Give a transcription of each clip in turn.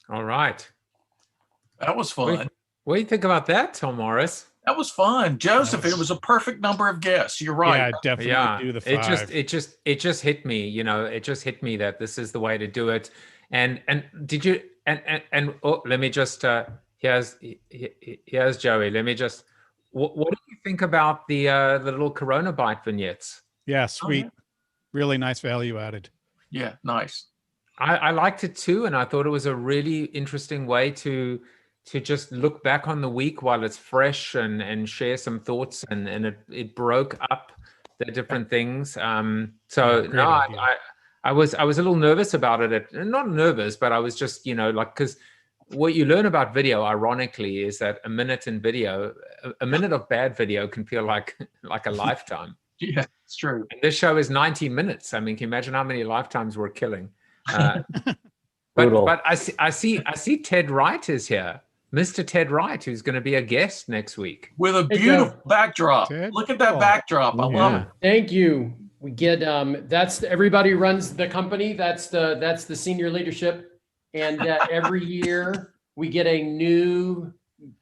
All right. That was fun. What do you think about that, Tom Morris? That was fun. Joseph, it was a perfect number of guests. You're right. Yeah, definitely do the 5. It just hit me, it just hit me that this is the way to do it. And did you and oh, let me just here's Joey. Let me just what do you think about the little Corona Bite vignettes? Yeah, sweet. Oh, yeah. Really nice value added. Yeah, nice. I liked it too, and I thought it was a really interesting way to just look back on the week while it's fresh and share some thoughts, and it broke up the different things. So yeah, no, I was a little nervous about it. Not nervous, but I was just, because what you learn about video, ironically, is that a minute in video, a minute of bad video can feel like a lifetime. Yeah, it's true. And this show is 90 minutes. I mean, can you imagine how many lifetimes we're killing? But I see Ted Wright is here. Mr. Ted Wright, who's going to be a guest next week. With a beautiful backdrop. Ted? Look at that backdrop. I love it. Thank you. We get that's everybody runs the company. That's the senior leadership. And every year we get a new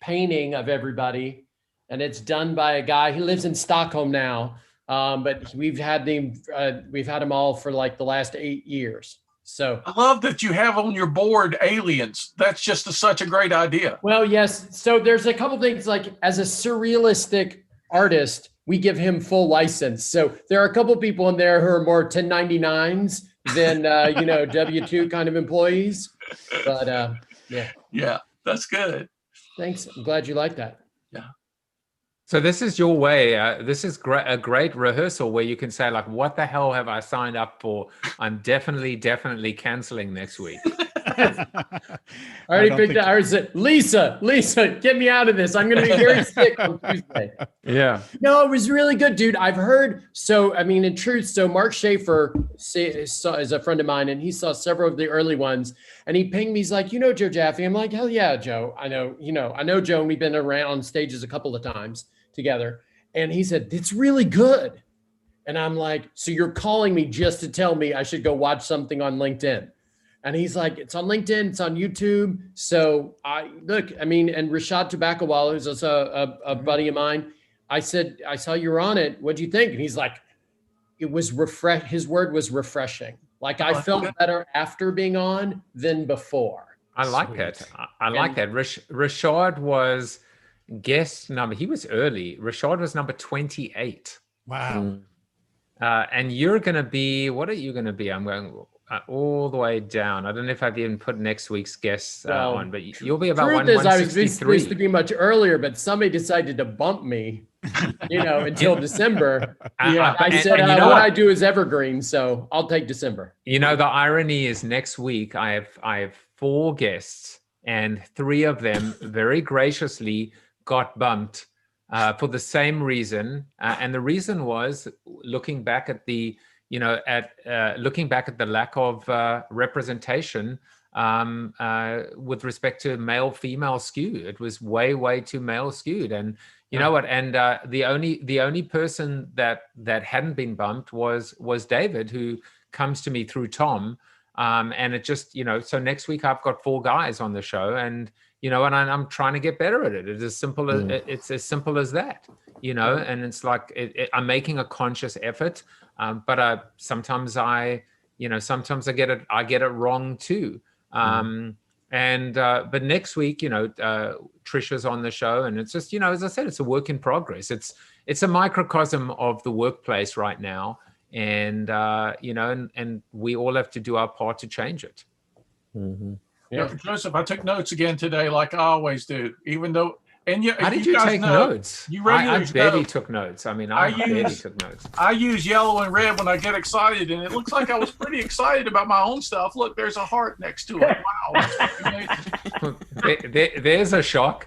painting of everybody. And it's done by a guy. He lives in Stockholm now. But we've had him all for like the last 8 years. So I love that you have on your board aliens. That's just such a great idea. Well, yes. So there's a couple things, like as a surrealistic artist, we give him full license. So there are a couple people in there who are more 1099s than W-2 kind of employees. But yeah, that's good. Thanks. I'm glad you like that. Yeah. So this is your way. This is a great rehearsal where you can say, like, what the hell have I signed up for? I'm definitely canceling next week. I already picked out. I said, Lisa, get me out of this. I'm going to be very sick on Tuesday. Yeah. No, it was really good, dude. I've heard. So, I mean, in truth, so Mark Schaefer is a friend of mine, and he saw several of the early ones, and he pinged me. He's like, Joe Jaffe? I'm like, hell yeah, Joe. I know Joe, and we've been around on stages a couple of times together. And he said, it's really good. And I'm like, so you're calling me just to tell me I should go watch something on LinkedIn? And he's like, it's on LinkedIn, it's on YouTube. So and Rashad Tobacco, who's also a buddy of mine, I said, I saw you were on it. What'd you think? And he's like, it was his word was refreshing. Like I felt better after being on than before. I like that. I like that. Rashad was guest number. He was early. Rashad was number 28. Wow. And you're going to be, what are you going to be? I'm going all the way down. I don't know if I've even put next week's guests on, but you'll be about 163. I was supposed to be much earlier, but somebody decided to bump me, until December. I said, what I do is evergreen, so I'll take December. The irony is next week I have 4 guests, and 3 of them very graciously got bumped for the same reason. And the reason was looking back at the lack of representation with respect to male-female skew. It was way too male skewed. And you know what? And the only person that hadn't been bumped was David, who comes to me through Tom. And it just, so next week I've got 4 guys on the show, and and I'm trying to get better at it. It's as simple as that, and it's like I'm making a conscious effort, but sometimes I get it wrong too. But next week, Trisha's on the show, and it's just, as I said, it's a work in progress. It's a microcosm of the workplace right now. And, and we all have to do our part to change it. Mm-hmm. Yeah, Joseph, I took notes again today, like I always do, even though. And how did you take notes? You I barely took notes. I mean, I barely took notes. I use yellow and red when I get excited, and it looks like I was pretty excited about my own stuff. Look, there's a heart next to it. Wow. There's a shock.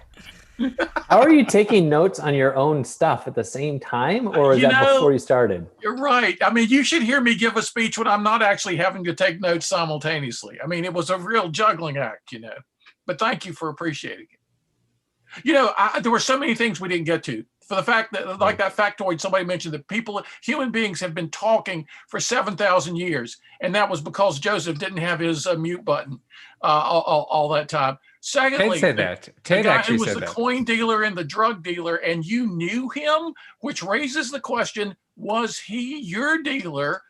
How are you taking notes on your own stuff at the same time, or is that before you started? You're right. I mean, you should hear me give a speech when I'm not actually having to take notes simultaneously. I mean, it was a real juggling act, But thank you for appreciating it. There were so many things we didn't get to. for the fact that, like that factoid somebody mentioned, that human beings have been talking for 7,000 years, and that was because Joseph didn't have his mute button all that time. Secondly, Ted said that. Ted the guy actually who was said the that. coin dealer and the drug dealer, and you knew him, which raises the question: was he your dealer?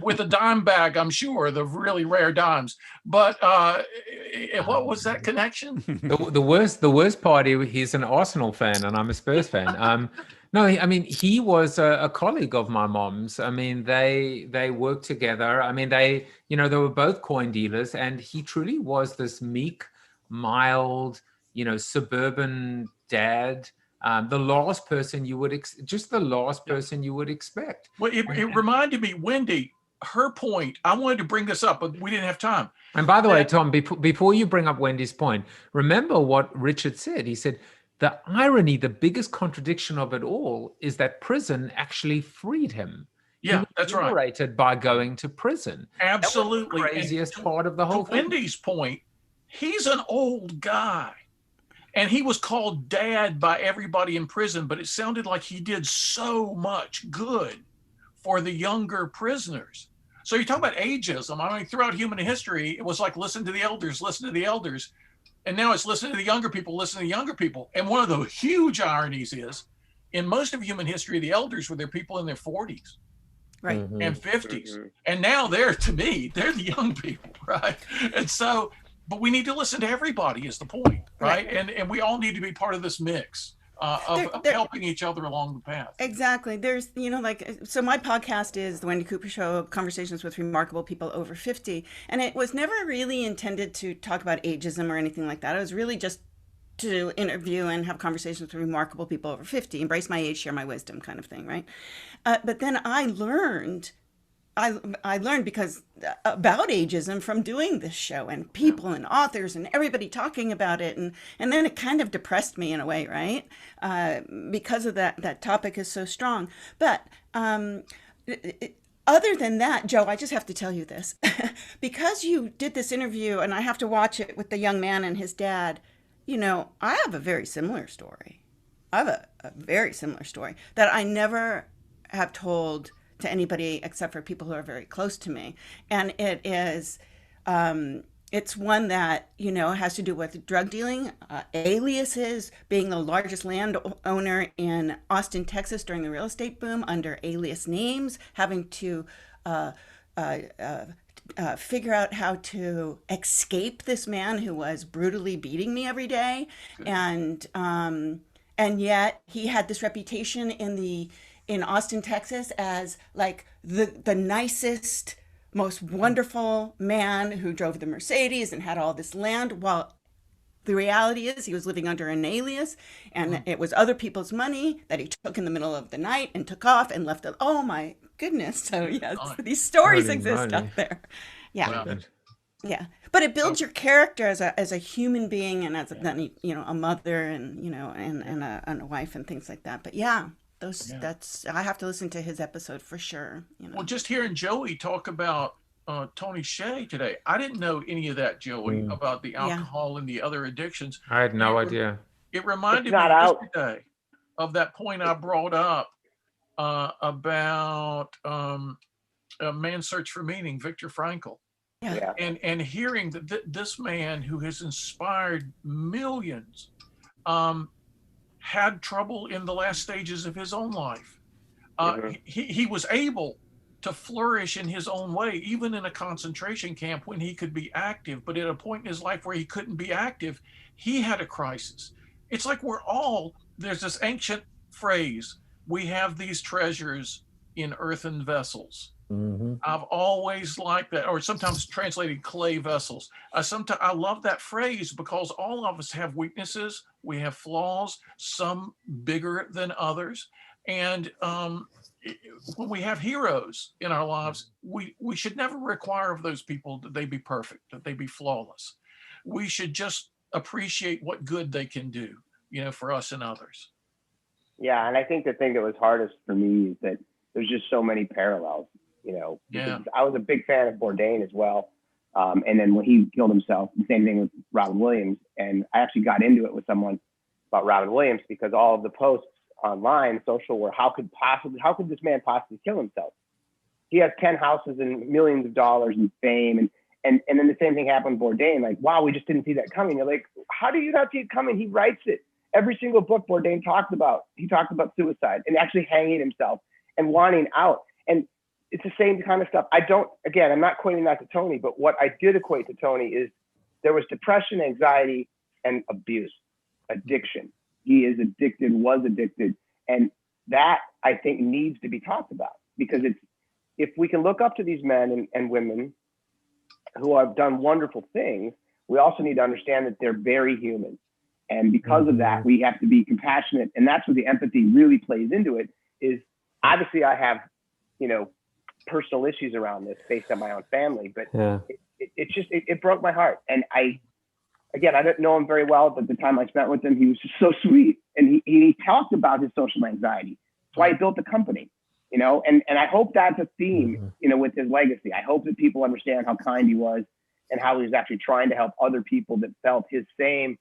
With a dime bag, I'm sure, the really rare dimes. But what was that connection? The worst part, he's an Arsenal fan and I'm a Spurs fan. No, I mean, he was a colleague of my mom's. I mean, they worked together. I mean, they were both coin dealers, and he truly was this meek, mild, suburban dad. The last person you would you would expect. Well, it reminded me, Wendy, her point. I wanted to bring this up, but we didn't have time. And by the way, Tom, before you bring up Wendy's point, remember what Richard said. He said, the irony, the biggest contradiction of it all is that prison actually freed him. Yeah, that's right. Liberated by going to prison. Absolutely. That was the craziest part of the whole thing. Wendy's point, he's an old guy. And he was called dad by everybody in prison, but it sounded like he did so much good for the younger prisoners. So you talk about ageism. I mean, throughout human history, it was like, listen to the elders, listen to the elders. And now it's listen to the younger people, listen to the younger people. And one of the huge ironies is, in most of human history, the elders were their people in their 40s. Right. And 50s. And now to me, they're the young people, right? And so, but we need to listen to everybody is the point, right? And we all need to be part of this mix of helping each other along the path. Exactly. There's, so my podcast is The Wendy Cooper Show, Conversations with Remarkable People Over 50. And it was never really intended to talk about ageism or anything like that. It was really just to interview and have conversations with remarkable people over 50, embrace my age, share my wisdom kind of thing, right? But then I learned because about ageism from doing this show, and people and authors and everybody talking about it, and then it kind of depressed me in a way, right? Because of that topic is so strong. But other than that, Joe, I just have to tell you this. Because you did this interview and I have to watch it with the young man and his dad, I have a very similar story. I have a very similar story that I never have told to anybody except for people who are very close to me. And it is, it's one that, has to do with drug dealing, aliases, being the largest landowner in Austin, Texas during the real estate boom under alias names, having to figure out how to escape this man who was brutally beating me every day. And yet he had this reputation in Austin, Texas, as like the nicest, most wonderful man who drove the Mercedes and had all this land, while the reality is he was living under an alias, and it was other people's money that he took in the middle of the night and took off and left it. Oh my goodness. So yes, these stories exist out there. Yeah. Wow. Yeah. But it builds your character as a human being, and as a mother and and a wife and things like that. But yeah. That's I have to listen to his episode for sure. Well, just hearing Joey talk about Tony Hsieh today, I didn't know any of that, Joey, about the alcohol and the other addictions. I had no idea. It reminded me yesterday of that point I brought up about A Man's Search for Meaning, Viktor Frankl. Yeah. And hearing that this man who has inspired millions had trouble in the last stages of his own life. He was able to flourish in his own way, even in a concentration camp when he could be active. But at a point in his life where he couldn't be active, he had a crisis. It's like there's this ancient phrase, we have these treasures in earthen vessels. Mm-hmm. I've always liked that, or sometimes translated clay vessels. I love that phrase because all of us have weaknesses. We have flaws, some bigger than others. And when we have heroes in our lives, we should never require of those people that they be perfect, that they be flawless. We should just appreciate what good they can do, for us and others. Yeah, and I think the thing that was hardest for me is that there's just so many parallels. I was a big fan of Bourdain as well. And then when he killed himself, the same thing with Robin Williams. And I actually got into it with someone about Robin Williams because all of the posts online, social, where how could this man possibly kill himself? He has 10 houses and millions of dollars in fame. And then the same thing happened with Bourdain. Like, wow, we just didn't see that coming. You're like, how do you not see it coming? He writes it. Every single book Bourdain talked about suicide and actually hanging himself and wanting out. And it's the same kind of stuff. I'm not equating that to Tony, but what I did equate to Tony is there was depression, anxiety, and abuse, addiction. He is addicted, was addicted. And that, I think, needs to be talked about, because if we can look up to these men and women who have done wonderful things, we also need to understand that they're very human. And because of that, we have to be compassionate. And that's where the empathy really plays into it. Is obviously I have, personal issues around this based on my own family, but it broke my heart. And I didn't know him very well, but the time I spent with him, he was just so sweet. And he talked about his social anxiety. That's why he built the company, and I hope that's a theme, with his legacy. I hope that people understand how kind he was and how he was actually trying to help other people that felt his same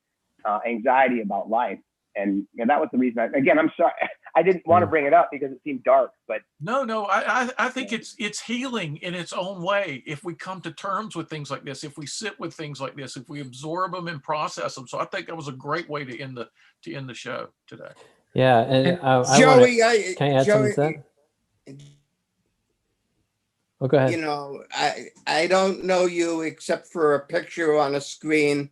anxiety about life. And that was the reason. I'm sorry, I didn't want to bring it up because it seemed dark. But no, I think it's healing in its own way if we come to terms with things like this, if we sit with things like this, if we absorb them and process them. So I think that was a great way to end the show today. Yeah, and Joey, can I add something to that? Oh, go ahead. I don't know you except for a picture on a screen,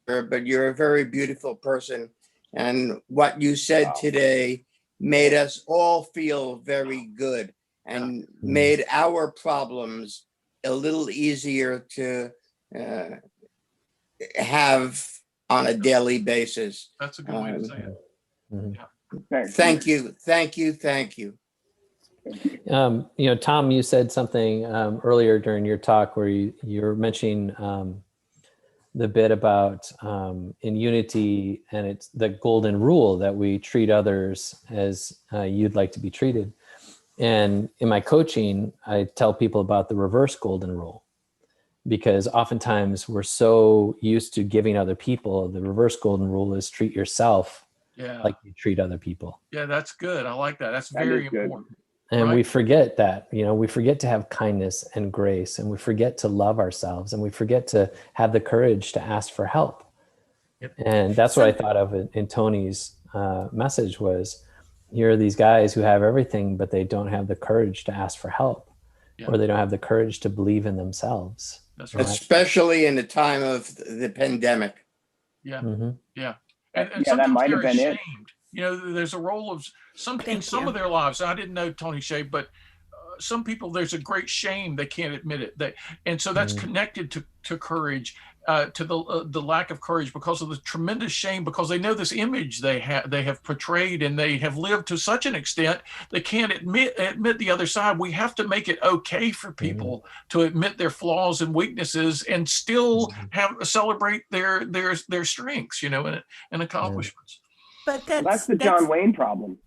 but you're a very beautiful person. And what you said today made us all feel very good and made our problems a little easier to have on a daily basis. That's a good way to say it. Yeah. Thank you. Tom, you said something earlier during your talk where you're mentioning the bit about in unity, and it's the golden rule that we treat others as you'd like to be treated. And in my coaching, I tell people about the reverse golden rule, because oftentimes we're so used to giving other people. The reverse golden rule is treat yourself like you treat other people. Yeah, that's good. I like that. That's very important. And we forget that, we forget to have kindness and grace, and we forget to love ourselves, and we forget to have the courage to ask for help. Yep. And that's what I thought of in Tony's message was, here are these guys who have everything, but they don't have the courage to ask for help, or they don't have the courage to believe in themselves. That's right. Especially in the time of the pandemic. Yeah. Mm-hmm. Yeah. And that might have been ashamed. it. There's a role of some of their lives. I didn't know Tony Shea, but some people, there's a great shame. They can't admit it. And so that's connected to courage, to the lack of courage because of the tremendous shame, because they know this image they have portrayed, and they have lived to such an extent they can't admit the other side. We have to make it okay for people to admit their flaws and weaknesses and still celebrate their strengths, and accomplishments. But that's the John Wayne problem.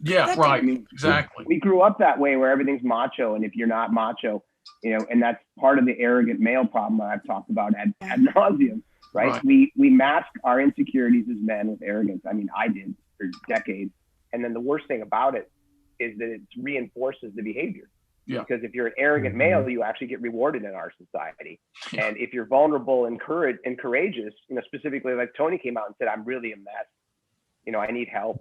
Yeah, right. Exactly. We grew up that way where everything's macho, and if you're not macho, and that's part of the arrogant male problem that I've talked about ad nauseum, right? We mask our insecurities as men with arrogance. I mean, I did for decades. And then the worst thing about it is that it reinforces the behavior. Yeah. Because if you're an arrogant male, you actually get rewarded in our society. Yeah. And if you're vulnerable and courageous, specifically like Tony came out and said, I'm really a mess. I need help.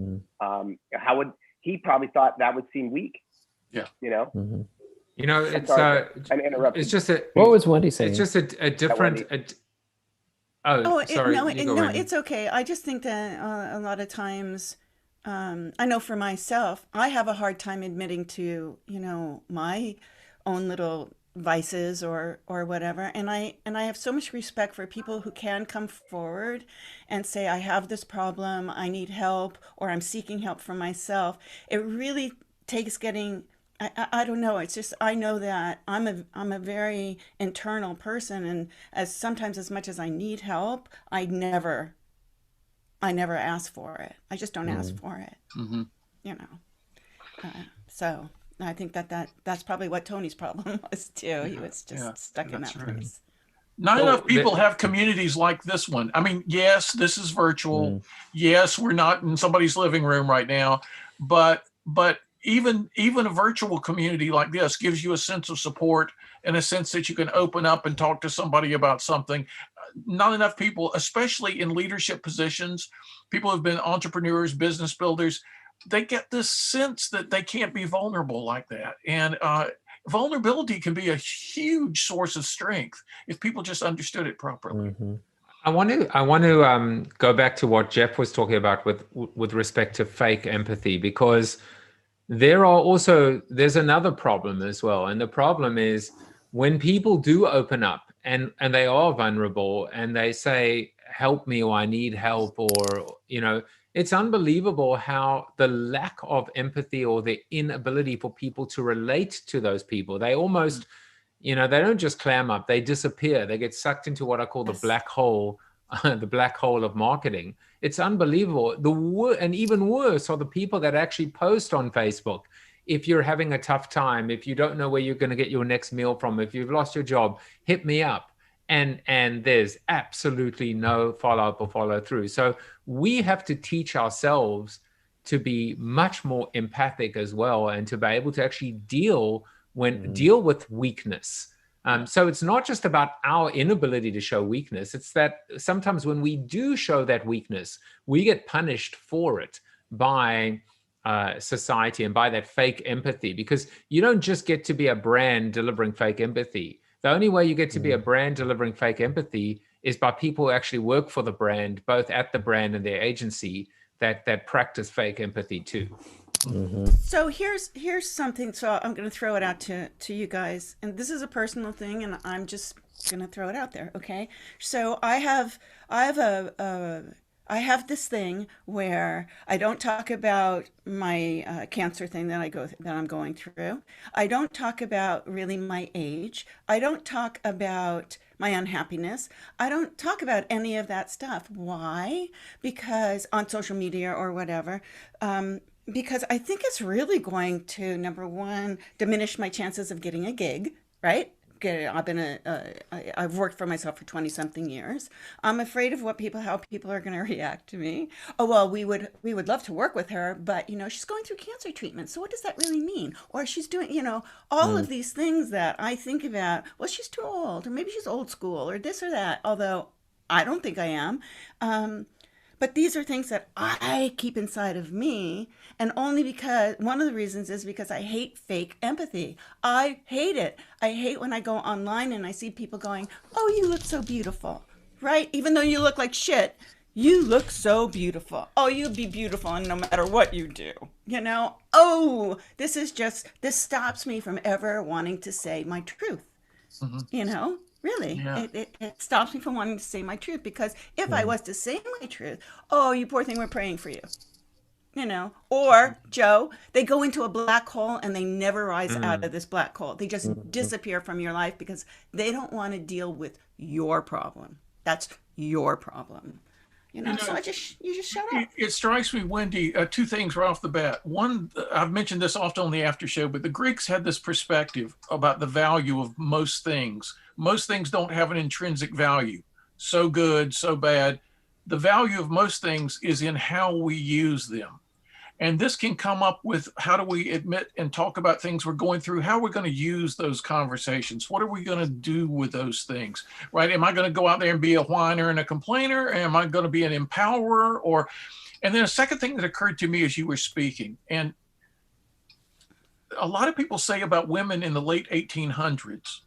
He probably thought that would seem weak. Yeah. It's it's just what was Wendy saying? It's just a different. Sorry. No, it's okay. I just think that a lot of times, I know for myself, I have a hard time admitting to my own little vices or whatever, and I have so much respect for people who can come forward and say, I have this problem, I need help, or I'm seeking help for myself. It really takes getting, I don't know, it's just, I know that I'm a very internal person, and sometimes as much as I need help, I never ask for it. I just don't ask for it. So I think that's probably what Tony's problem was too. He was just stuck in that place. Not enough people have communities like this one. I mean, yes, this is virtual. Yes, we're not in somebody's living room right now, but even a virtual community like this gives you a sense of support and a sense that you can open up and talk to somebody about something. Not enough people, especially in leadership positions, people who've been entrepreneurs, business builders, they get this sense that they can't be vulnerable like that. And vulnerability can be a huge source of strength if people just understood it properly. I want to go back to what Jeff was talking about with respect to fake empathy, because there's another problem as well. And the problem is when people do open up and they are vulnerable and they say, help me, or I need help, or, it's unbelievable how the lack of empathy or the inability for people to relate to those people, they almost, they don't just clam up, they disappear. They get sucked into what I call the black hole, the black hole of marketing. It's unbelievable. And even worse are the people that actually post on Facebook. If you're having a tough time, if you don't know where you're going to get your next meal from, if you've lost your job, hit me up. And there's absolutely no follow-up or follow-through. So we have to teach ourselves to be much more empathic as well, and to be able to actually deal with weakness. So it's not just about our inability to show weakness. It's that sometimes when we do show that weakness, we get punished for it by society and by that fake empathy, because you don't just get to be a brand delivering fake empathy. The only way you get to be a brand delivering fake empathy is by people who actually work for the brand, both at the brand and their agency, that practice fake empathy too. So here's something. So I'm going to throw it out to you guys, and this is a personal thing, and I'm just going to throw it out there. Okay. So I have this thing where I don't talk about my cancer thing that I'm going through. I don't talk about really my age. I don't talk about my unhappiness. I don't talk about any of that stuff. Why? Because on social media or whatever, because I think it's really going to, number one, diminish my chances of getting a gig, right? I've worked for myself for 20 something years. I'm afraid of how people are going to react to me. Oh, well, we would love to work with her, but she's going through cancer treatment. So what does that really mean? Or she's doing, all of these things that I think about. Well, she's too old, or maybe she's old school, or this or that. Although I don't think I am. But these are things that I keep inside of me, and only because one of the reasons is because I hate fake empathy. I hate it. I hate when I go online and I see people going, "Oh, you look so beautiful," right? Even though you look like shit, you look so beautiful. Oh, you'd be beautiful, and no matter what you do, Oh, this stops me from ever wanting to say my truth. Really, yeah. It stops me from wanting to say my truth, because if I was to say my truth, oh, you poor thing, we're praying for you, or Joe, they go into a black hole and they never rise out of this black hole. They just disappear from your life because they don't want to deal with your problem. That's your problem. So you just shut up. It strikes me, Wendy, two things right off the bat. One, I've mentioned this often on the after show, but the Greeks had this perspective about the value of most things. Most things don't have an intrinsic value. So good, so bad. The value of most things is in how we use them. And this can come up with, how do we admit and talk about things we're going through? How are we going to use those conversations? What are we going to do with those things, right? Am I going to go out there and be a whiner and a complainer? Am I going to be an empowerer? And then a second thing that occurred to me as you were speaking, and a lot of people say about women in the late 1800s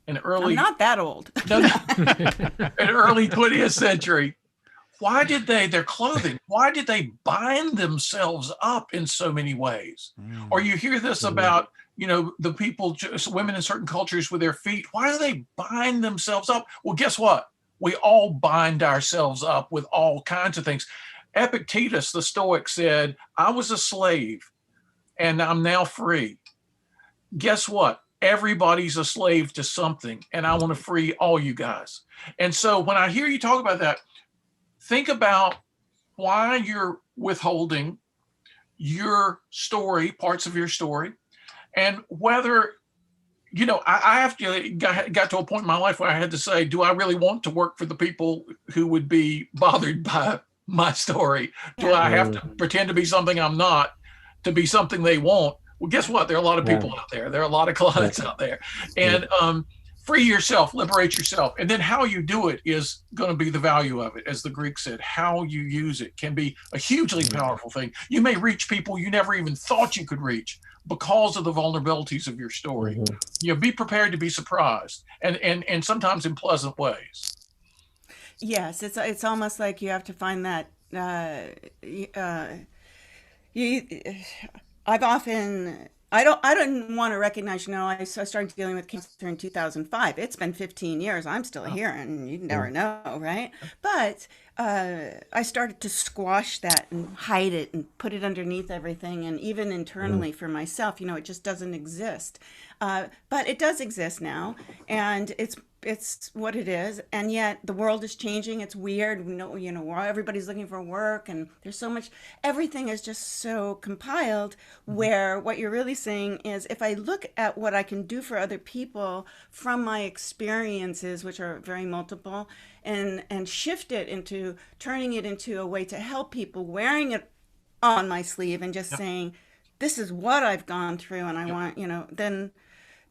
and early— I'm not that old. In early 20th century, why did their clothing, why did they bind themselves up in so many ways? Or you hear this about, the people, women in certain cultures with their feet, why do they bind themselves up? Well, guess what? We all bind ourselves up with all kinds of things. Epictetus, the Stoic, said, I was a slave and I'm now free. Guess what? Everybody's a slave to something, and I want to free all you guys. And so when I hear you talk about that, think about why you're withholding your story, parts of your story, and whether you know, I have to got to a point in my life where I had to say, do I really want to work for the people who would be bothered by my story? Do I have to pretend to be something I'm not to be something they want? Well, guess what? There are a lot of people out there. There are a lot of clients out there. And free yourself, liberate yourself. And then how you do it is going to be the value of it. As the Greeks said, how you use it can be a hugely powerful thing. You may reach people you never even thought you could reach because of the vulnerabilities of your story. You know, be prepared to be surprised, and sometimes in pleasant ways. Yes, it's almost like you have to find that. I've often. I don't want to recognize, you know, I started dealing with cancer in 2005. It's been 15 years. I'm still here, and you never know, right? But I started to squash that and hide it and put it underneath everything. And even internally for myself, you know, it just doesn't exist. But it does exist now, and it's what it is. And yet the world is changing. It's weird. We know, you know, everybody's looking for work, and there's so much, everything is just so compiled where what you're really saying is, if I look at what I can do for other people from my experiences, which are very multiple, and shift it into turning it into a way to help people, wearing it on my sleeve and just saying, this is what I've gone through, and I want, you know, then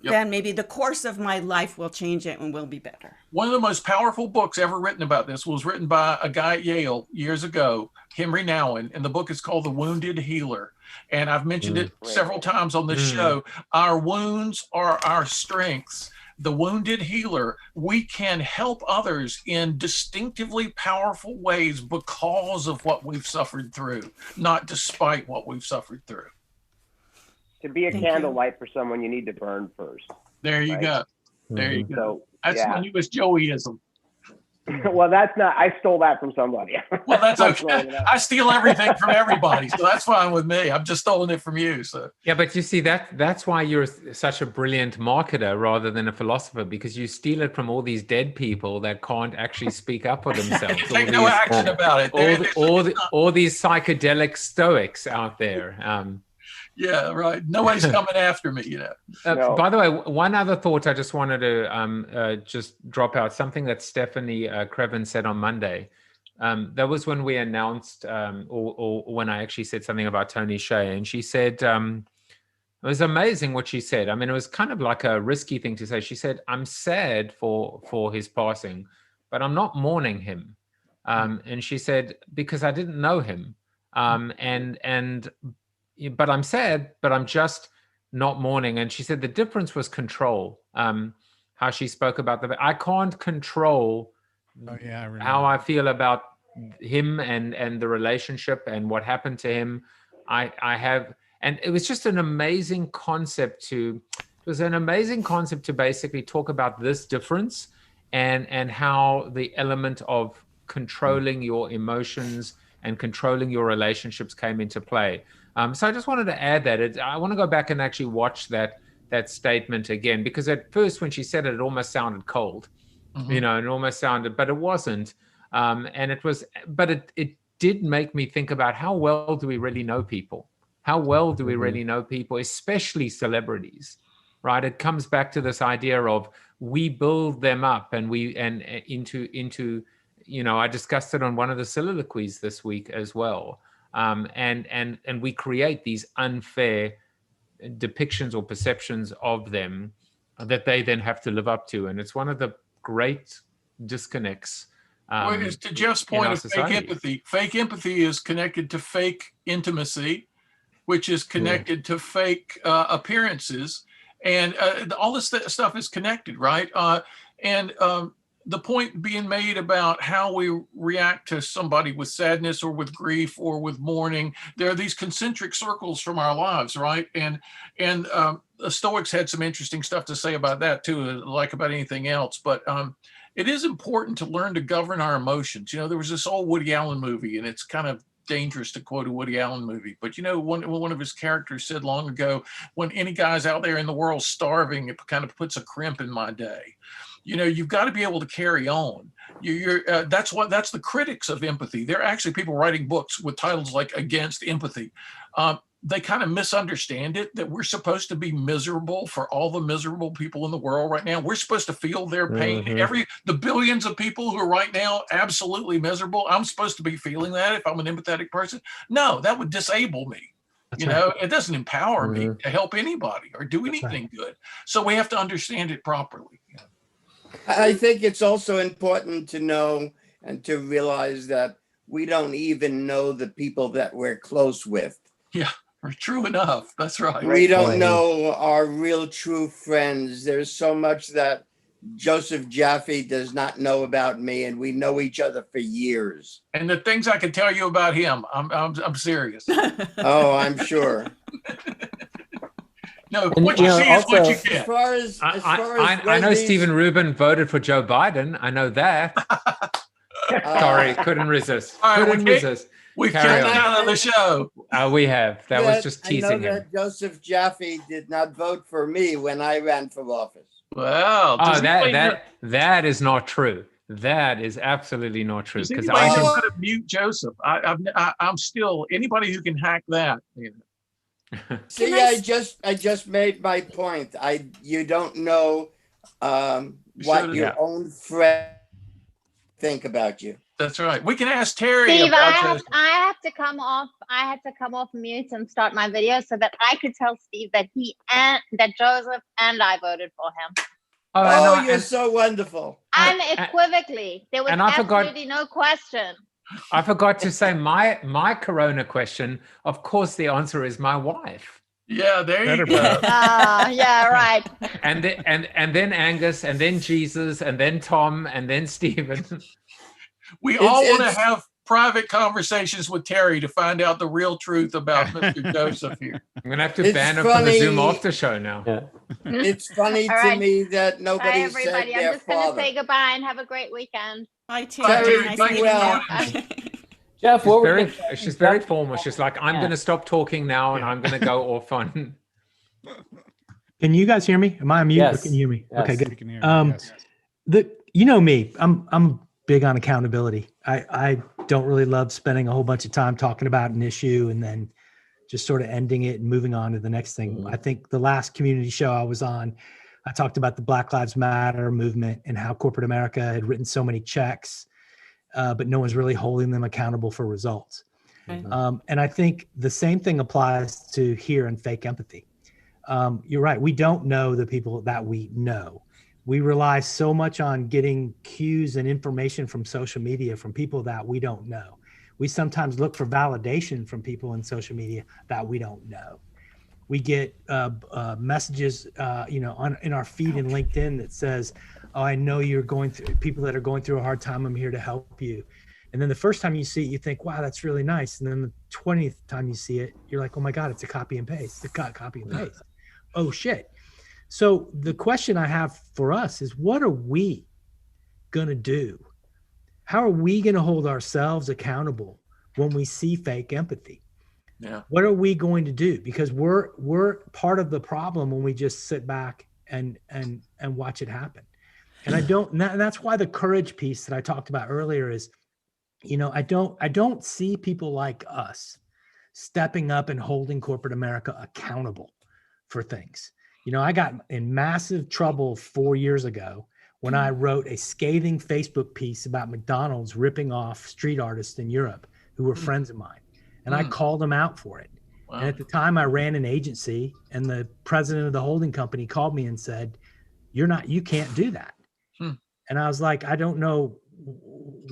maybe the course of my life will change it and will be better. One of the most powerful books ever written about this was written by a guy at Yale years ago, Henry Nouwen, and the book is called The Wounded Healer. And I've mentioned it several times on this show. Our wounds are our strengths. The Wounded Healer, we can help others in distinctively powerful ways because of what we've suffered through, not despite what we've suffered through. To be a candlelight for someone, you need to burn first. There you go. There you go. So, that's my newest Joeyism. Well, that's not, I stole that from somebody. Well, that's okay. I steal everything from everybody, so that's fine with me. I'm just stealing it from you. So yeah, but you see, that's why you're such a brilliant marketer rather than a philosopher, because you steal it from all these dead people that can't actually speak up for themselves. Take no action about it. All these psychedelic stoics out there. Yeah, right. Nobody's coming after me, you know. No. By the way, one other thought I just wanted to just drop out, something that Stephanie Creven said on Monday. That was when we announced, or when I actually said something about Tony Hsieh, and she said, it was amazing what she said. I mean, it was kind of like a risky thing to say. She said, I'm sad for his passing, but I'm not mourning him. And she said, because I didn't know him. But I'm sad, but I'm just not mourning. And she said the difference was control. How she spoke about I can't control how I feel about him and the relationship and what happened to him. I have, and it was just an amazing concept to basically talk about this difference and how the element of controlling your emotions and controlling your relationships came into play. So I just wanted to add that. I want to go back and actually watch that statement again, because at first when she said it, it almost sounded cold, you know, it almost sounded, but it wasn't. And it was, but it did make me think about how well do we really know people? How well do we really know people, especially celebrities, right? It comes back to this idea of we build them up and into, you know, I discussed it on one of the soliloquies this week as well. And we create these unfair depictions or perceptions of them that they then have to live up to. And it's one of the great disconnects. Well, to Jeff's point of fake empathy. Fake empathy is connected to fake intimacy, which is connected to fake appearances. And all this stuff is connected, right? The point being made about how we react to somebody with sadness or with grief or with mourning, there are these concentric circles from our lives, right? And the Stoics had some interesting stuff to say about that too, like about anything else. But it is important to learn to govern our emotions. You know, there was this old Woody Allen movie, and it's kind of dangerous to quote a Woody Allen movie, but you know, one of his characters said long ago, when any guy's out there in the world starving, it kind of puts a crimp in my day. You know, you've got to be able to carry on. That's the critics of empathy. There are actually people writing books with titles like Against Empathy. they kind of misunderstand it, that we're supposed to be miserable for all the miserable people in the world right now. We're supposed to feel their pain. The billions of people who are right now absolutely miserable, I'm supposed to be feeling that if I'm an empathetic person. No, that would disable me. That's you know, it doesn't empower me to help anybody or do anything good. So we have to understand it properly. I think it's also important to know and to realize that we don't even know the people that we're close with. Yeah, true enough. That's right. We don't know our real true friends. There's so much that Joseph Jaffe does not know about me, and we know each other for years. And the things I can tell you about him, I'm serious. Oh, I'm sure. No, what you see is what you get. I know Stephen Rubin voted for Joe Biden. I know that. Sorry, couldn't resist. All right, couldn't resist. We've kicked him out of the show. We have. That was just teasing him. That Joseph Jaffe did not vote for me when I ran for office. Well, that is not true. That is absolutely not true. Because I want to mute Joseph. I'm still anybody who can hack that. You know. See, I just made my point. You don't know what your own friends think about you. That's right. We can ask Terry. Steve, I have to come off. I had to come off mute and start my video so that I could tell Steve that that Joseph and I voted for him. Oh, you're so wonderful. Unequivocally, there was absolutely no question. I forgot to say my Corona question. Of course, the answer is my wife. Yeah, there you go. Yeah, right. And then Angus, and then Jesus, and then Tom, and then Stephen. We all want to have private conversations with Terry to find out the real truth about Mr. Joseph here. I'm gonna have to ban him from the Zoom after show now. Yeah. It's funny to me that nobody said their father. I'm just gonna say goodbye and have a great weekend. Bye, Terry. Nice meeting you. Jeff, she's very formal. She's like, I'm going to stop talking now, and I'm going to go off on. Can you guys hear me? Am I on mute? Yes. Can you hear me? Yes. Okay, good. We can hear you, yes. You know me. I'm big on accountability. I don't really love spending a whole bunch of time talking about an issue and then just sort of ending it and moving on to the next thing. I think the last community show I was on, I talked about the Black Lives Matter movement and how corporate America had written so many checks, but no one's really holding them accountable for results. And I think the same thing applies to here in fake empathy. You're right. We don't know the people that we know. We rely so much on getting cues and information from social media from people that we don't know. We sometimes look for validation from people in social media that we don't know. We get messages, in our feed in LinkedIn that says, "Oh, I know you're going through people that are going through a hard time. I'm here to help you." And then the first time you see it, you think, "Wow, that's really nice." And then the 20th time you see it, you're like, "Oh my God, it's a copy and paste. It's a copy and paste." Oh shit. So the question I have for us is, what are we gonna do? How are we gonna hold ourselves accountable when we see fake empathy? Yeah. What are we going to do? Because we're part of the problem when we just sit back and watch it happen. And that's why the courage piece that I talked about earlier is, I don't see people like us stepping up and holding corporate America accountable for things. I got in massive trouble 4 years ago when I wrote a scathing Facebook piece about McDonald's ripping off street artists in Europe who were friends of mine. And I called them out for it. Wow. And at the time I ran an agency, and the president of the holding company called me and said, you can't do that. And I was like, I don't know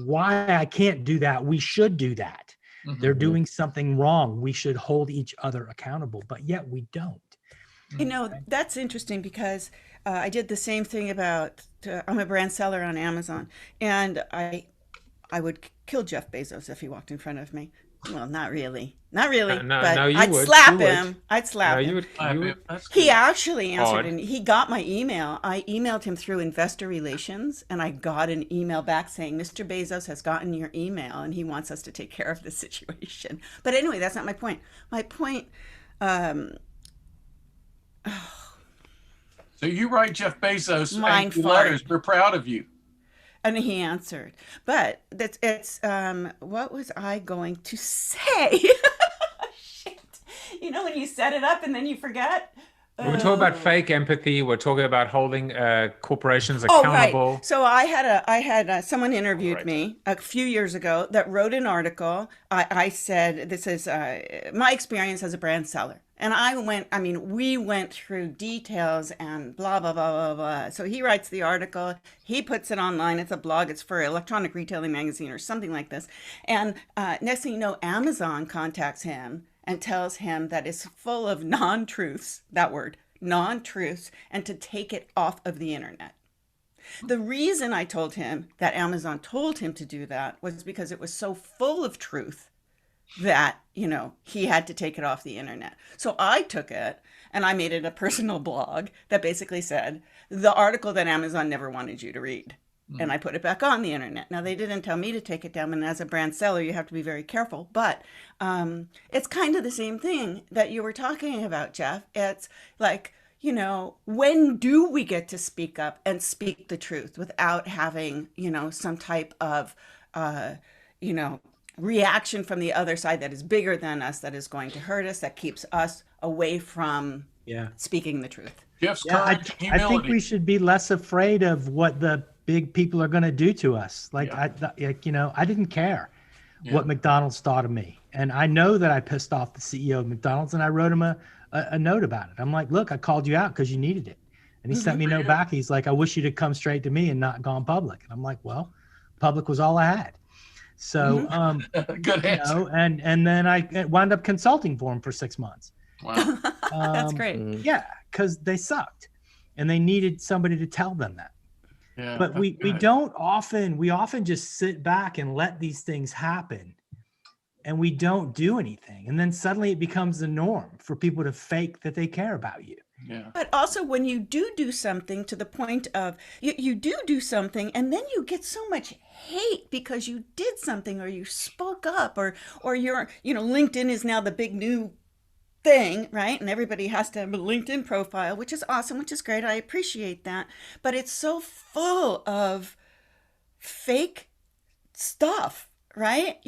why I can't do that. We should do that. They're doing something wrong. We should hold each other accountable, but yet we don't. That's interesting because I did the same thing I'm a brand seller on Amazon, and I would kill Jeff Bezos if he walked in front of me. Well, not really, but I'd slap him. I'd slap him. He actually answered, and he got my email. I emailed him through investor relations, and I got an email back saying, "Mr. Bezos has gotten your email, and he wants us to take care of the situation." But anyway, that's not my point. My point. So you write Jeff Bezos letters. We're proud of you. And he answered, but it's what was I going to say? Shit. You know, when you set it up and then you forget. We're talking about fake empathy. We're talking about holding corporations Oh, accountable. right. So I had someone interviewed me a few years ago that wrote an article. I said, this is my experience as a brand seller. And we went through details and blah, blah, blah, blah, blah. So he writes the article. He puts it online. It's a blog. It's for Electronic Retailing Magazine or something like this. And next thing you know, Amazon contacts him and tells him that it's full of non-truths, that word, non-truths, and to take it off of the internet. The reason I told him that Amazon told him to do that was because it was so full of truth that, he had to take it off the internet. So I took it and I made it a personal blog that basically said the article that Amazon never wanted you to read. And I put it back on the internet. Now, they didn't tell me to take it down. And as a brand seller, you have to be very careful. But it's kind of the same thing that you were talking about, Jeff. It's like, when do we get to speak up and speak the truth without having, some type of, reaction from the other side that is bigger than us, that is going to hurt us, that keeps us away from speaking the truth? Jeff's I think we should be less afraid of what the big people are going to do to us. I didn't care what McDonald's thought of me. And I know that I pissed off the CEO of McDonald's, and I wrote him a note about it. I'm like, look, I called you out because you needed it. And he sent me a note back. He's like, I wish you'd have come straight to me and not gone public. And I'm like, well, public was all I had. So, good answer. And then I wound up consulting for him for 6 months. Wow. That's great. Yeah, because they sucked and they needed somebody to tell them that. Yeah, but we often just sit back and let these things happen, and we don't do anything. And then suddenly it becomes the norm for people to fake that they care about you. Yeah. But also when you do something to the point of you do something and then you get so much hate because you did something or you spoke up or your, LinkedIn is now the big new thing, right? And everybody has to have a LinkedIn profile, which is awesome, which is great. I appreciate that. But it's so full of fake stuff, right?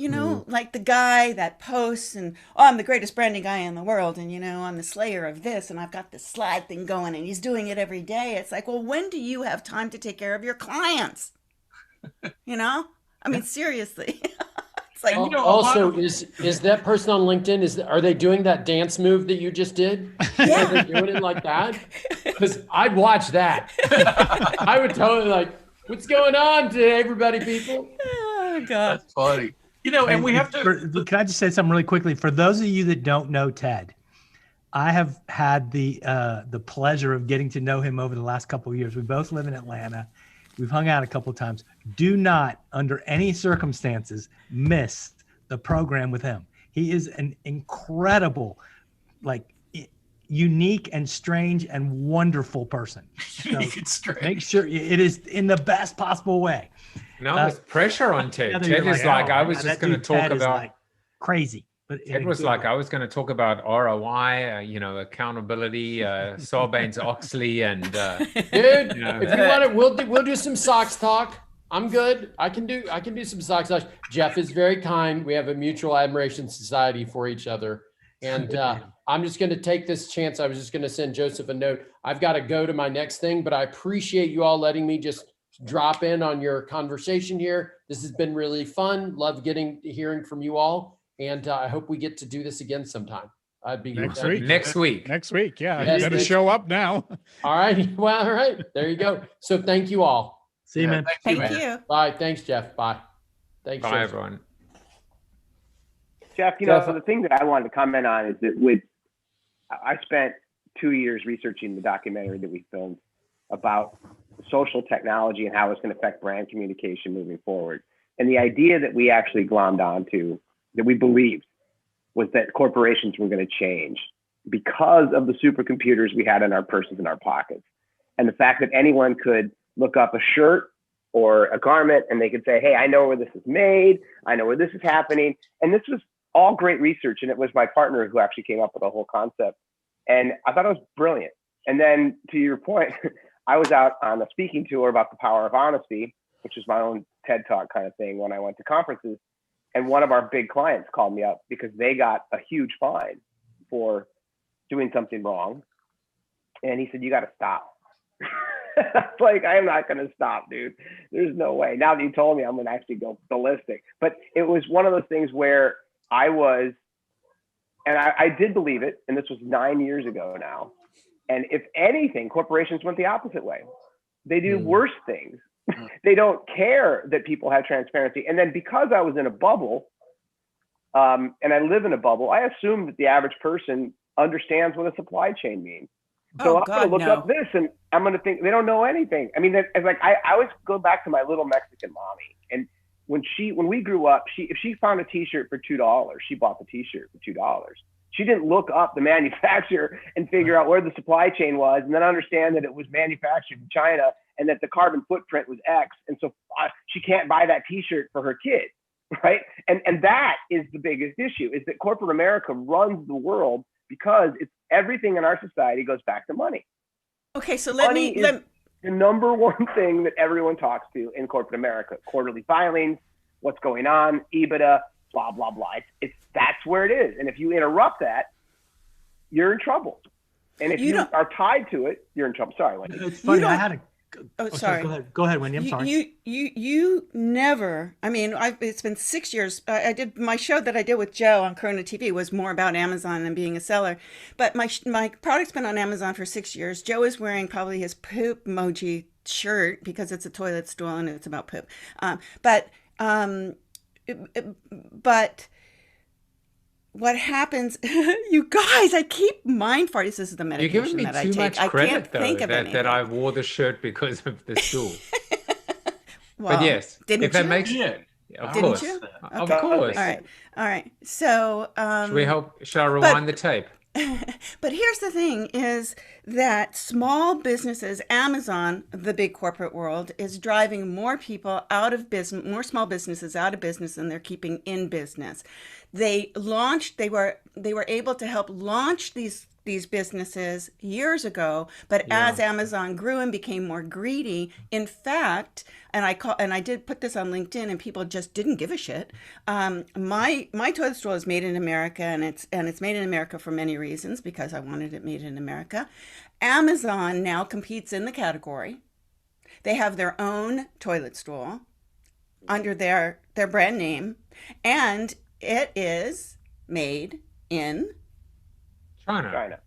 Like the guy that posts and, I'm the greatest branding guy in the world. And, I'm the slayer of this. And I've got this slide thing going and he's doing it every day. It's like, well, when do you have time to take care of your clients? Seriously. It's like, also, is that person on LinkedIn? Are they doing that dance move that you just did? Yeah. Are they doing it like that? Because I'd watch that. I would totally like, what's going on today, everybody, people? Oh God, that's funny. And we have to. Can I just say something really quickly? For those of you that don't know Ted, I have had the pleasure of getting to know him over the last couple of years. We both live in Atlanta. We've hung out a couple of times. Do not, under any circumstances, miss the program with him. He is an incredible, unique and strange and wonderful person. Unique and strange. Make sure it is in the best possible way. No, there's pressure on Ted. Ted is I was just going to talk about crazy. But it was like I was going to talk about ROI, accountability, Sarbanes-Oxley, and dude. If you want it, we'll do some socks talk. I'm good. I can do some socks talk. Jeff is very kind. We have a mutual admiration society for each other, and I'm just going to take this chance. I was just going to send Joseph a note. I've got to go to my next thing, but I appreciate you all letting me just drop in on your conversation here. This has been really fun. Love hearing from you all. And I hope we get to do this again sometime. Next week. Yeah, you got to show up now. All right. Well, all right. There you go. So thank you all. See you, man. Thank you. Bye. Thanks, Jeff. Bye. Thanks. Bye, everyone. Jeff, so the thing that I wanted to comment on is that I spent 2 years researching the documentary that we filmed about social technology and how it's going to affect brand communication moving forward. And the idea that we actually glommed onto, that we believed, was that corporations were going to change because of the supercomputers we had in our purses and our pockets. And the fact that anyone could look up a shirt or a garment and they could say, hey, I know where this is made. I know where this is happening. And this was all great research. And it was my partner who actually came up with the whole concept. And I thought it was brilliant. And then to your point, I was out on a speaking tour about the power of honesty, which is my own TED Talk kind of thing when I went to conferences. And one of our big clients called me up because they got a huge fine for doing something wrong. And he said, you got to stop. Like, I'm not going to stop, dude. There's no way. Now that you told me, I'm going to actually go ballistic. But it was one of those things where I was, and I did believe it. And this was 9 years ago now. And if anything, corporations went the opposite way. They do worse things. They don't care that people have transparency. And then because I was in a bubble, and I live in a bubble, I assume that the average person understands what a supply chain means. So I'm going to look up this, and I'm going to think they don't know anything. I mean, it's like I always go back to my little Mexican mommy. And when we grew up, if she found a T-shirt for $2, she bought the T-shirt for $2. She didn't look up the manufacturer and figure out where the supply chain was, and then understand that it was manufactured in China and that the carbon footprint was X. And so she can't buy that T-shirt for her kid, right? And that is the biggest issue, is that corporate America runs the world because it's everything in our society goes back to money. Okay, so money is the number one thing that everyone talks to in corporate America. Quarterly filings, what's going on, EBITDA, blah, blah, blah. That's where it is. And if you interrupt that, you're in trouble. And if you are tied to it, you're in trouble. Sorry, Wendy. It's funny. I had a... sorry. Go ahead, Wendy. I'm sorry. You never, I mean, it's been 6 years. I did my show that I did with Joe on CoronaTV was more about Amazon and being a seller. But my product's been on Amazon for 6 years. Joe is wearing probably his poop emoji shirt because it's a toilet stool and it's about poop. But what happens, you guys, I keep mind farting. This is the medication that I take. You're giving me too much credit, that I wore the shirt because of the stool. Well, but yes, if that makes it. Of course. You? Of course. All right. So, shall I rewind the tape? But here's the thing is that small businesses, Amazon, the big corporate world, is driving more people out of business, more small businesses out of business than they're keeping in business. They were able to help launch these businesses years ago, but as Amazon grew and became more greedy, in fact, and I did put this on LinkedIn and people just didn't give a shit. My toilet stool is made in America, and it's made in America for many reasons, because I wanted it made in America. Amazon now competes in the category. They have their own toilet stool under their brand name, and it is made in China.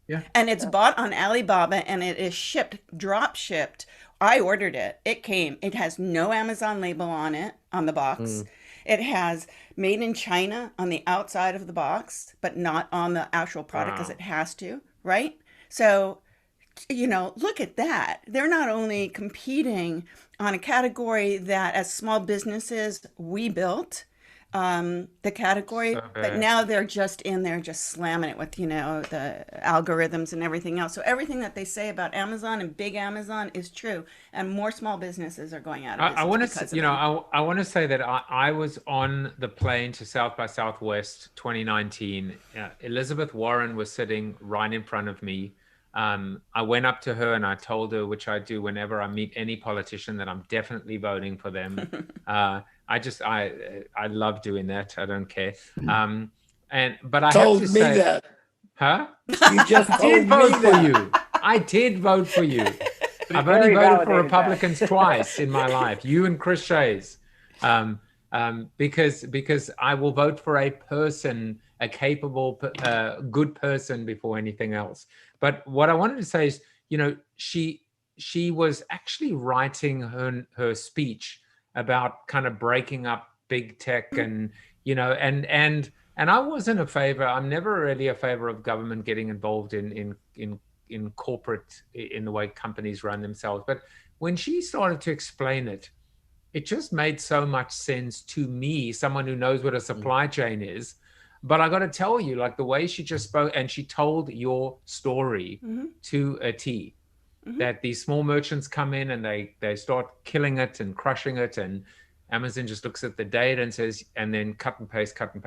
Yeah. And it's bought on Alibaba, and it is drop shipped. I ordered it. It came. It has no Amazon label on it, on the box. It has made in China on the outside of the box, but not on the actual product because it has to, right? So, look at that. They're not only competing on a category that as small businesses we built, the category, but now they're just in there just slamming it with, the algorithms and everything else. So everything that they say about Amazon and big Amazon is true, and more small businesses are going out of business. I want to say that I was on the plane to South by Southwest 2019. Elizabeth Warren was sitting right in front of me. I went up to her and I told her, which I do whenever I meet any politician, that I'm definitely voting for them. I love doing that. I don't care. But I told have to me say, that. Huh? You just did told vote me for you. I did vote for you. I've only voted for Republicans twice in my life. You and Chris Shays. Because I will vote for a person, a capable, good person before anything else. But what I wanted to say is, she was actually writing her speech about kind of breaking up big tech and I wasn't a favor. I'm never really a favor of government getting involved in corporate, in the way companies run themselves. But when she started to explain it, it just made so much sense to me, someone who knows what a supply chain is. But I got to tell you, like the way she just spoke, and she told your story to a T, that these small merchants come in and they start killing it and crushing it, and Amazon just looks at the data and says, and then cut and paste. And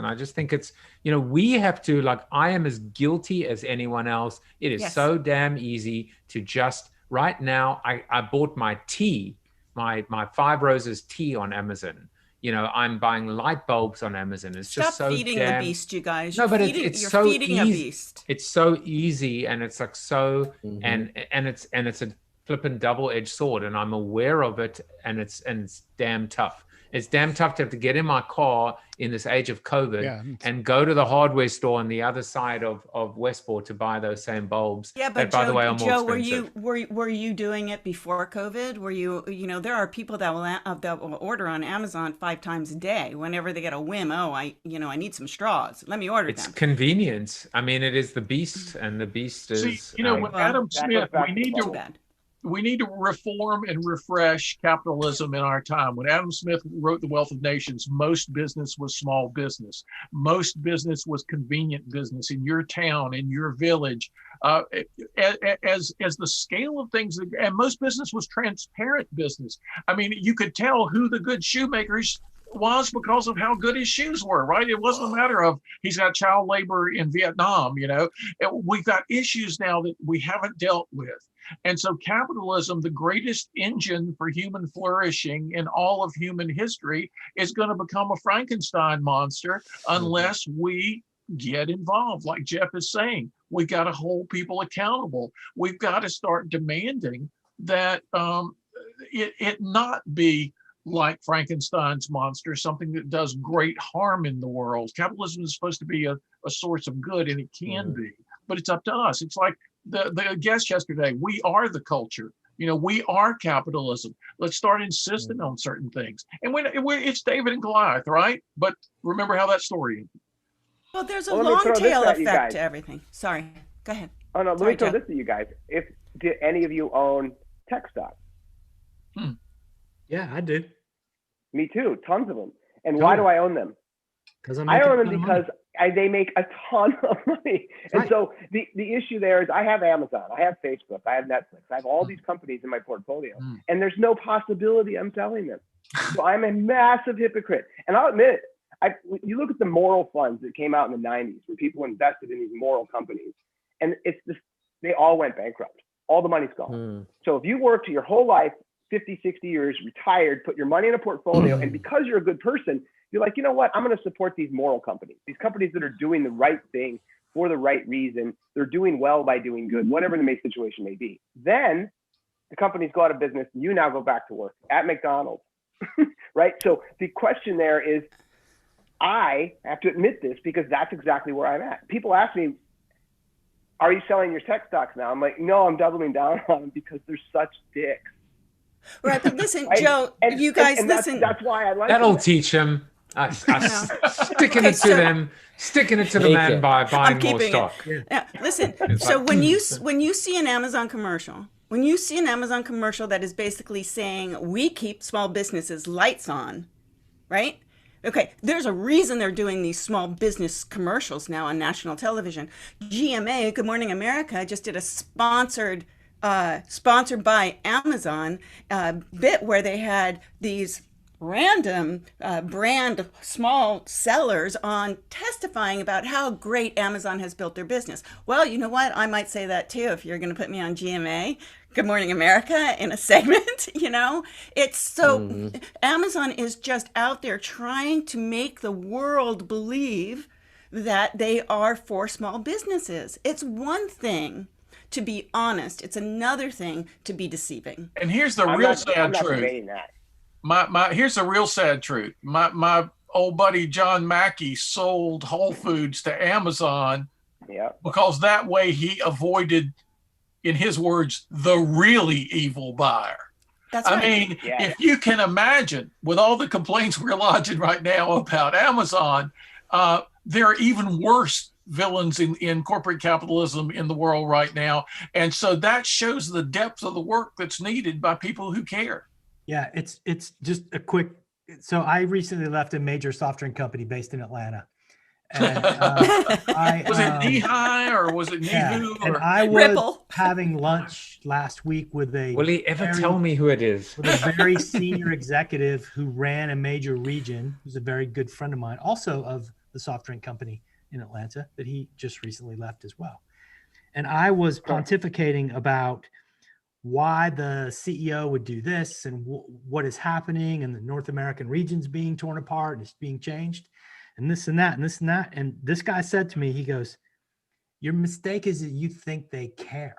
I just think it's, we have to, like, I am as guilty as anyone else. It is so damn easy to just, right now, I bought my tea, my 5 Roses tea on Amazon. I'm buying light bulbs on Amazon. It's Stop just so feeding the beast, you guys. No, You're but feeding, it's you're so feeding a easy. beast. It's so easy, and it's like so, and it's a flippin' double-edged sword, and I'm aware of it, and it's damn tough. It's damn tough to have to get in my car in this age of COVID and go to the hardware store on the other side of Westport to buy those same bulbs. Yeah, but that, by the way, are more Joe, expensive. were you doing it before COVID? Were you, there are people that will order on Amazon 5 times a day whenever they get a whim. Oh, I need some straws. Let me order It's them. convenience. I mean, it is the beast, and the beast is. See, with Adam Smith, we need to reform and refresh capitalism in our time. When Adam Smith wrote The Wealth of Nations, most business was small business. Most business was convenient business in your town, in your village. As the scale of things, and most business was transparent business. I mean, you could tell who the good shoemakers was because of how good his shoes were, right? It wasn't a matter of he's got child labor in Vietnam. We've got issues now that we haven't dealt with. And so capitalism, the greatest engine for human flourishing in all of human history, is going to become a Frankenstein monster unless we get involved. Like Jeff is saying, we've got to hold people accountable. We've got to start demanding that it not be like Frankenstein's monster, something that does great harm in the world. Capitalism is supposed to be a source of good, and it can be, but it's up to us. It's like the guest yesterday, we are the culture. We are capitalism. Let's start insisting on certain things. And it's David and Goliath, right? But remember how that story ended. Well, there's a long tail effect to everything. Sorry, go ahead. Oh no, let me throw this to you guys. Did any of you own tech stock? Yeah, I do. Me too, tons of them. And why do I own them? Because I own them because they make a ton of money. And so the issue there is I have Amazon, I have Facebook, I have Netflix, I have all these companies in my portfolio, and there's no possibility I'm selling them. So I'm a massive hypocrite. And I'll admit it. You look at the moral funds that came out in the 90s where people invested in these moral companies, and they all went bankrupt. All the money's gone. So if you worked your whole life, 50, 60 years, retired, put your money in a portfolio, and because you're a good person, you're like, you know what? I'm going to support these moral companies, these companies that are doing the right thing for the right reason. They're doing well by doing good, whatever the situation may be. Then the companies go out of business, and you now go back to work at McDonald's, right? So the question there is, I have to admit this because that's exactly where I'm at. People ask me, are you selling your tech stocks now? I'm like, no, I'm doubling down on them because they're such dicks. Right, but listen, Joe, you guys listen. That's why I like that'll teach him. Sticking it to the man by buying more stock. Yeah, listen. So when you see an Amazon commercial, that is basically saying we keep small businesses lights on, right? Okay, there's a reason they're doing these small business commercials now on national television. GMA, Good Morning America, just did a sponsored by Amazon bit where they had these random brand small sellers on testifying about how great Amazon has built their business. Well, you know what? I might say that too if you're going to put me on GMA, Good Morning America, in a segment. It's so Amazon is just out there trying to make the world believe that they are for small businesses. It's one thing to be honest. It's another thing to be deceiving. And here's the real sad truth. Here's the real sad truth. My old buddy John Mackey sold Whole Foods to Amazon because that way he avoided, in his words, the really evil buyer. That's right. I mean, if you can imagine, with all the complaints we're lodging right now about Amazon, there are even worse villains in corporate capitalism in the world right now. And so that shows the depth of the work that's needed by people who care. Yeah, it's just a quick. So I recently left a major soft drink company based in Atlanta. And, was it Knee-High or was it Knee-Hoo? And I was having lunch last week with a. Will he ever tell me who it is? With a very senior executive who ran a major region, who's a very good friend of mine, also of the soft drink company in Atlanta that he just recently left as well. And I was pontificating about why the CEO would do this and what is happening, and the North American region's being torn apart and it's being changed, and this and that and this and that. And this guy said to me, he goes, "Your mistake is that you think they care.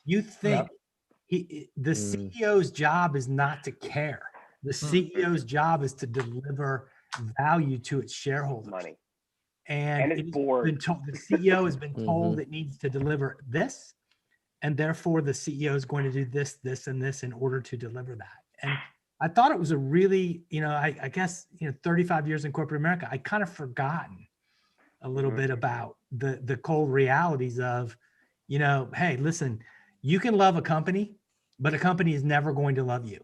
You think the CEO's job is not to care. The CEO's job is to deliver value to its shareholders. Money. And it's board. The CEO has been told it needs to deliver this, and therefore the CEO is going to do this, this, and this in order to deliver that." And I thought it was a really, I guess, 35 years in corporate America, I kind of forgotten a little bit about the cold realities of, hey, listen, you can love a company, but a company is never going to love you.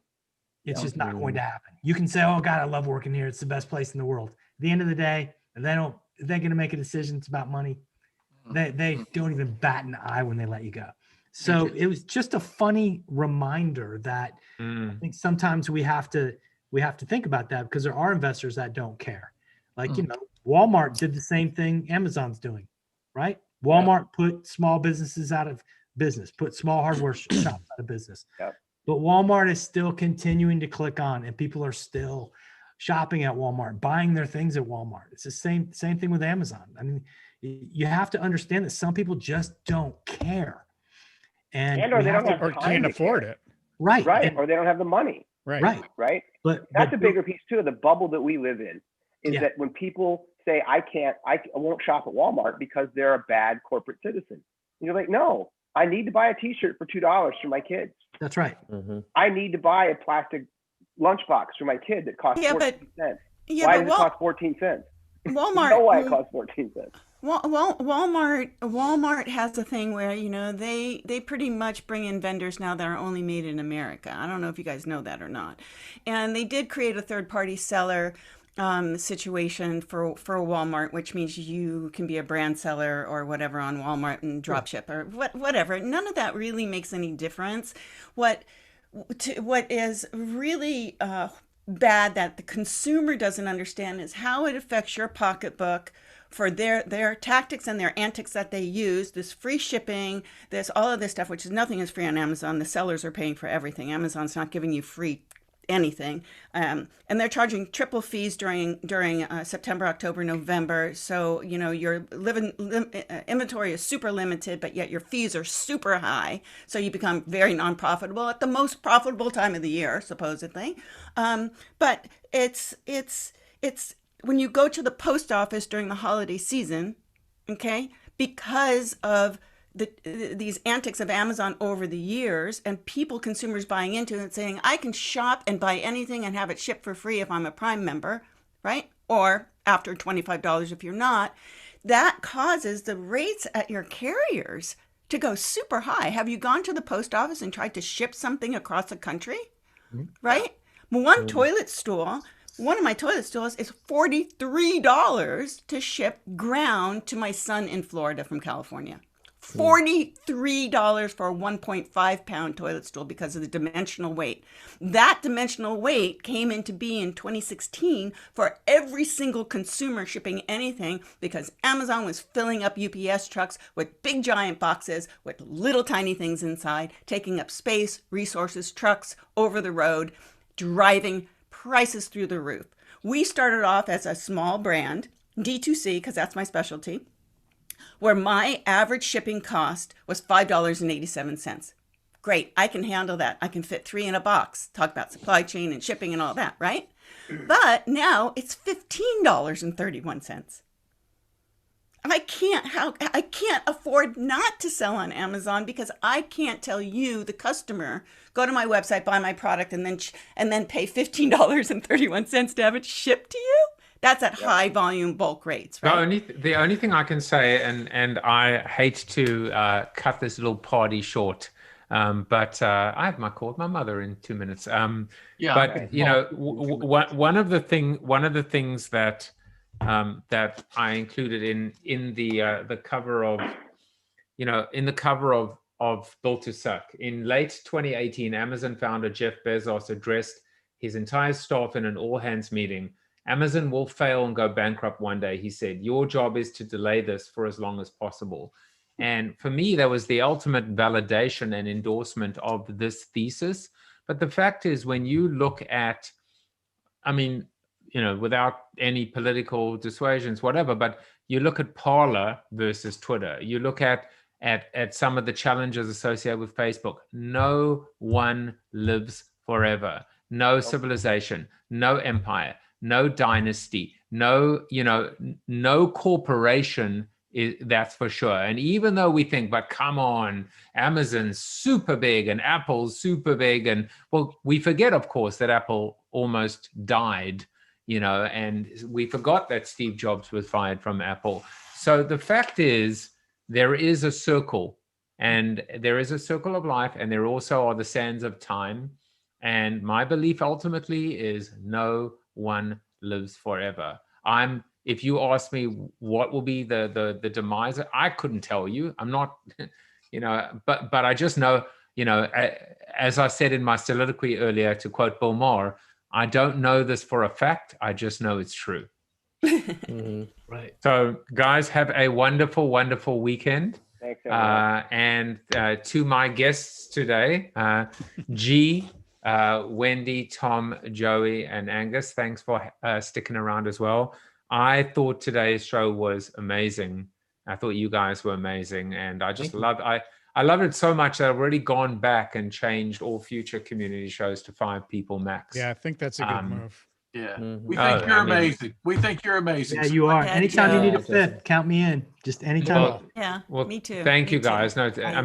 It's just not going to happen. You can say, "Oh God, I love working here. It's the best place in the world." At the end of the day, they're going to make a decision. It's about money. They don't even bat an eye when they let you go. So it was just a funny reminder that I think sometimes we have to think about that, because there are investors that don't care. Like, Walmart did the same thing Amazon's doing, right? Walmart put small businesses out of business, put small hardware shops out of business. Yep. But Walmart is still continuing to click on, and people are still shopping at Walmart, buying their things at Walmart. It's the same thing with Amazon. I mean, you have to understand that some people just don't care. And or they don't have or can't afford it. Right. Or they don't have the money. Right. But that's a bigger piece too of the bubble that we live in, is that when people say, I won't shop at Walmart because they're a bad corporate citizen. And you're like, no, I need to buy a t-shirt for $2 for my kids. That's right. I need to buy a plastic lunchbox for my kid that costs 14 cents. Why does it cost 14 cents? Walmart. You know why it costs 14 cents. Walmart has a thing where, they pretty much bring in vendors now that are only made in America. I don't know if you guys know that or not. And they did create a third-party seller situation for Walmart, which means you can be a brand seller or whatever on Walmart and drop ship or whatever. None of that really makes any difference. What is really bad that the consumer doesn't understand is how it affects your pocketbook for their tactics and their antics that they use, this free shipping, all of this stuff, which is nothing is free on Amazon. The sellers are paying for everything. Amazon's not giving you free anything, and they're charging triple fees during September, October, November. So your inventory is super limited, but yet your fees are super high. So you become very non-profitable at the most profitable time of the year, supposedly. But it's when you go to the post office during the holiday season, okay, because of these antics of Amazon over the years, and consumers buying into it, saying, I can shop and buy anything and have it shipped for free if I'm a Prime member, right? Or after $25 if you're not. That causes the rates at your carriers to go super high. Have you gone to the post office and tried to ship something across the country? Right? One of my toilet stools is $43 to ship ground to my son in Florida from California. $43 for a 1.5 pound toilet stool because of the dimensional weight. That dimensional weight came into being in 2016 for every single consumer shipping anything, because Amazon was filling up UPS trucks with big giant boxes with little tiny things inside, taking up space, resources, trucks over the road, driving prices through the roof. We started off as a small brand, D2C, because that's my specialty, where my average shipping cost was $5.87. Great, I can handle that. I can fit 3 in a box. Talk about supply chain and shipping and all that, right? But now it's $15.31. I can't afford not to sell on Amazon, because I can't tell you, the customer, go to my website, buy my product, and then pay $15.31 to have it shipped to you. That's at high volume bulk rates, right? The only thing I can say, and I hate to cut this little party short, but I have my call with my mother in 2 minutes. One of the things that I included in the cover of Built to Suck in late 2018, Amazon founder Jeff Bezos addressed his entire staff in an all hands meeting. Amazon will fail and go bankrupt one day, he said. Your job is to delay this for as long as possible. And for me, that was the ultimate validation and endorsement of this thesis. But the fact is, when you look at, I mean, without any political dissuasions, whatever, but you look at Parler versus Twitter, you look at some of the challenges associated with Facebook. No one lives forever. No civilization, no empire, no dynasty, no corporation, that's for sure. And even though we think, but come on, Amazon's super big and Apple's super big, and well, we forget, of course, that Apple almost died, and we forgot that Steve Jobs was fired from Apple. So the fact is, there is a circle, and there is a circle of life, and there also are the sands of time. And my belief ultimately is no one lives forever. If you ask me what will be the demise, I couldn't tell you. I'm not, but I just know, as I said in my soliloquy earlier, to quote Bill Maher, I don't know this for a fact. I just know it's true. Right. So guys, have a wonderful, wonderful weekend. Thanks, everyone. And to my guests today, G, Wendy, Tom, Joey, and Angus, thanks for sticking around as well. I thought today's show was amazing. I thought you guys were amazing, and I just loved. I loved it so much that I've already gone back and changed all future community shows to 5 people max. Yeah, I think that's a good move. Yeah, we think you're amazing. We think you're amazing. Yeah, you are. Yeah, Anytime you need a Joe. fifth, count me in. Just anytime. Well, Yeah, well, me too. Thank Me you, too. guys. No,